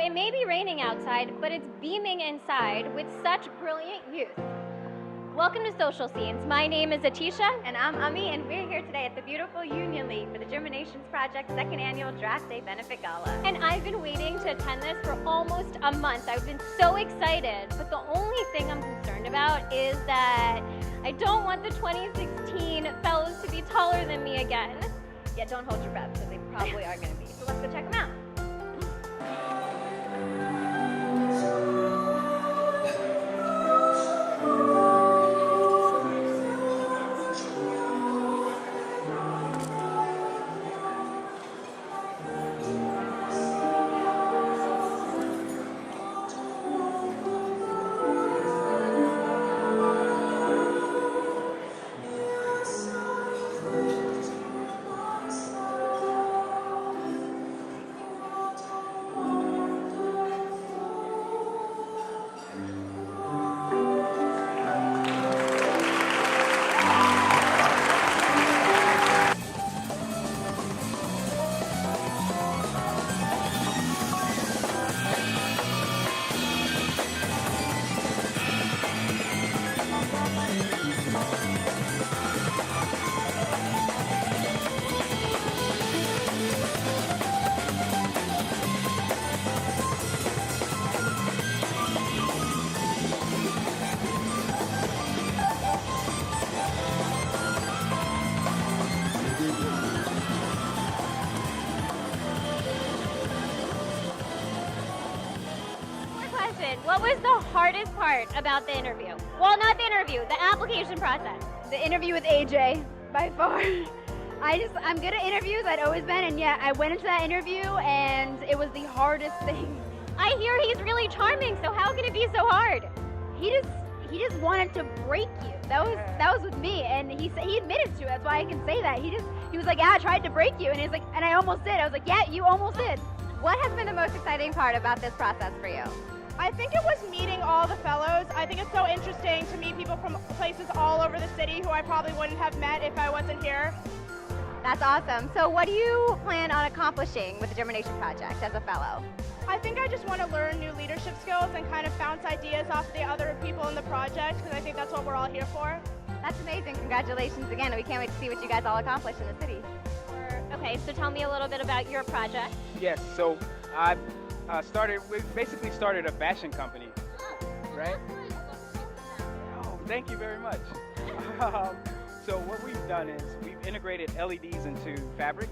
it may be raining outside, but it's beaming inside with such brilliant youth. Welcome to Social Scenes. My name is Atisha. And I'm Ami, and we're here today at the beautiful Union League for the Germinations Project's second annual Draft Day Benefit Gala. And I've been waiting to attend this for almost a month. I've been so excited, but the only thing I'm concerned about is that I don't want the 2016 fellows to be taller than me again. Yeah, don't hold your breath, because they probably are going to be. So let's go check them out. What was the hardest part about the interview? Well, not the interview, the application process. The interview with AJ, by far. I'm good at interviews, I'd always been, and yeah, I went into that interview and it was the hardest thing. I hear he's really charming, so how can it be so hard? He just wanted to break you. That was with me, and he admitted to it. That's why I can say that. He was like, yeah, I tried to break you, and he's like, and I almost did. I was like, yeah, you almost did. What has been the most exciting part about this process for you? I think it was meeting all the fellows. I think it's so interesting to meet people from places all over the city who I probably wouldn't have met if I wasn't here. That's awesome. So what do you plan on accomplishing with the Germination Project as a fellow? I think I just want to learn new leadership skills and kind of bounce ideas off the other people in the project, because I think that's what we're all here for. That's amazing. Congratulations again. We can't wait to see what you guys all accomplish in the city. Okay, so tell me a little bit about your project. Yes, so we basically started a fashion company, right? Oh, thank you very much. So what we've done is we've integrated LEDs into fabric.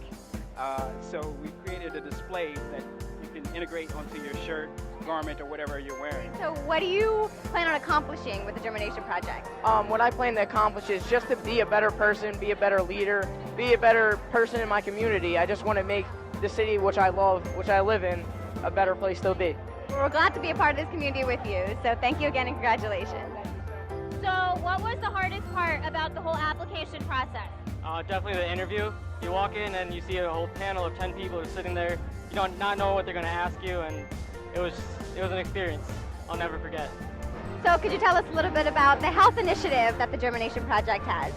So we've created a display that you can integrate onto your shirt, garment, or whatever you're wearing. So what do you plan on accomplishing with the Germination Project? What I plan to accomplish is just to be a better person, be a better leader, be a better person in my community. I just want to make the city which I love, which I live in, a better place to be. We're glad to be a part of this community with you, so thank you again and congratulations. So what was the hardest part about the whole application process? Definitely the interview. You walk in and you see a whole panel of 10 people who are sitting there. You don't not know what they're going to ask you, and it was an experience I'll never forget. So could you tell us a little bit about the health initiative that the Germination Project has?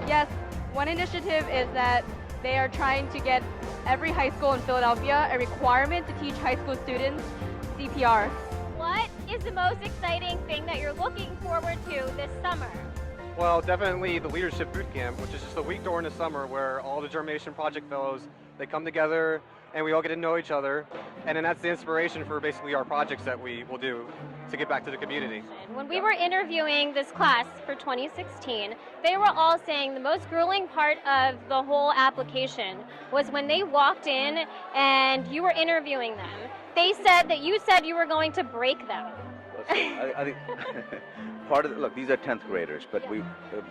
Yes, one initiative is that they are trying to get every high school in Philadelphia a requirement to teach high school students CPR. What is the most exciting thing that you're looking forward to this summer? Well, definitely the Leadership Boot Camp, which is just a week during the summer where all the Germination Project fellows, they come together and we all get to know each other. And then that's the inspiration for basically our projects that we will do to get back to the community. When we were interviewing this class for 2016, they were all saying the most grueling part of the whole application was when they walked in and you were interviewing them. They said that you said you were going to break them. I think part of the, look, these are 10th graders, but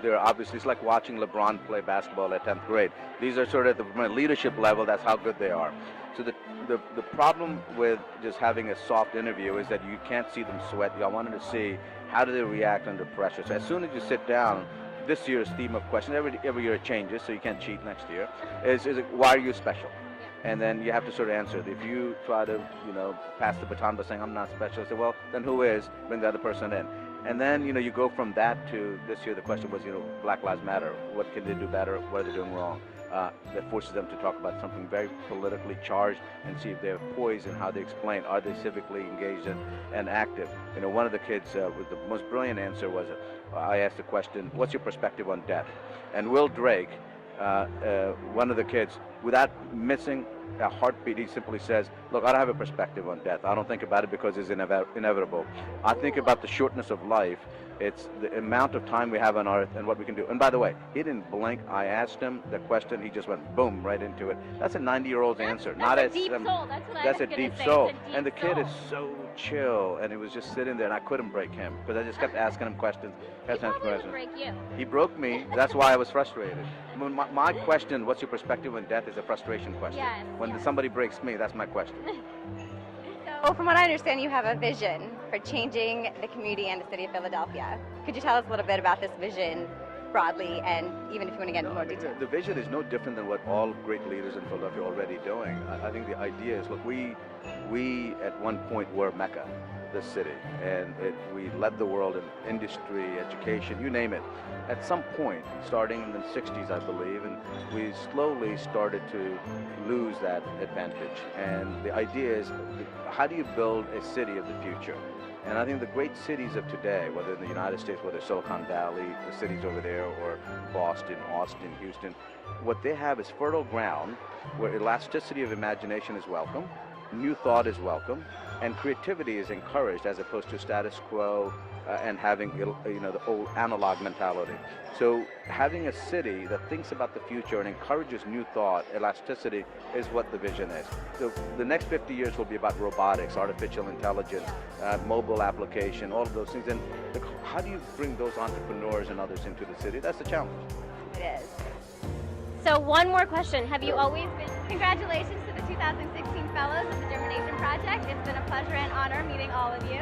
they're obviously, it's like watching LeBron play basketball at 10th grade. These are sort of at the leadership level, that's how good they are. So the problem with just having a soft interview is that you can't see them sweat. I wanted to see how do they react under pressure. So as soon as you sit down, this year's theme of questions, every year it changes, so you can't cheat next year, is why are you special? And then you have to sort of answer it. If you try to, pass the baton by saying, I'm not special, say, well, then who is? Bring the other person in. And then, you go from that to this year, the question was, Black Lives Matter. What can they do better? What are they doing wrong? that forces them to talk about something very politically charged and see if they have poise in how they explain. Are they civically engaged and active? You know, one of the kids with the most brilliant answer was, I asked the question, what's your perspective on death? And Will Drake, one of the kids, without missing a heartbeat, he simply says, look, I don't have a perspective on death. I don't think about it because it's inevitable. I think about the shortness of life. It's the amount of time we have on earth and what we can do. And by the way, he didn't blink. I asked him the question. He just went boom right into it. That's a 90-year-old's answer. That's a deep soul. That's a deep soul. And the kid is so chill. And he was just sitting there, and I couldn't break him because I just kept asking him questions. He probably would break you. He broke me. That's why I was frustrated. My question, what's your perspective on death, is a frustration question. Yes, when somebody breaks me, that's my question. So from what I understand, you have a vision for changing the community and the city of Philadelphia. Could you tell us a little bit about this vision broadly, and even if you want to get into more detail? The vision is no different than what all great leaders in Philadelphia are already doing. I think the idea is, look, we at one point were Mecca, this city, and we led the world in industry, education, you name it. At some point, starting in the 60s, I believe, and we slowly started to lose that advantage. And the idea is, how do you build a city of the future? And I think the great cities of today, whether in the United States, whether Silicon Valley, the cities over there, or Boston, Austin, Houston, what they have is fertile ground where elasticity of imagination is welcome, new thought is welcome, and creativity is encouraged as opposed to status quo and having the old analog mentality. So having a city that thinks about the future and encourages new thought, elasticity, is what the vision is. So the next 50 years will be about robotics, artificial intelligence, mobile application, all of those things. And how do you bring those entrepreneurs and others into the city? That's the challenge. It is. So one more question. Have you always been... Congratulations to the 2016 Fellows of the Germination Project. It's been a pleasure and honor meeting all of you.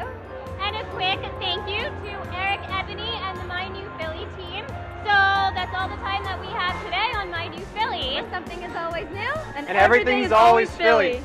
And a quick thank you to Eric Ebony and the MyNEWPhilly team. So that's all the time that we have today on MyNEWPhilly. Something is always new. And everything is always Philly.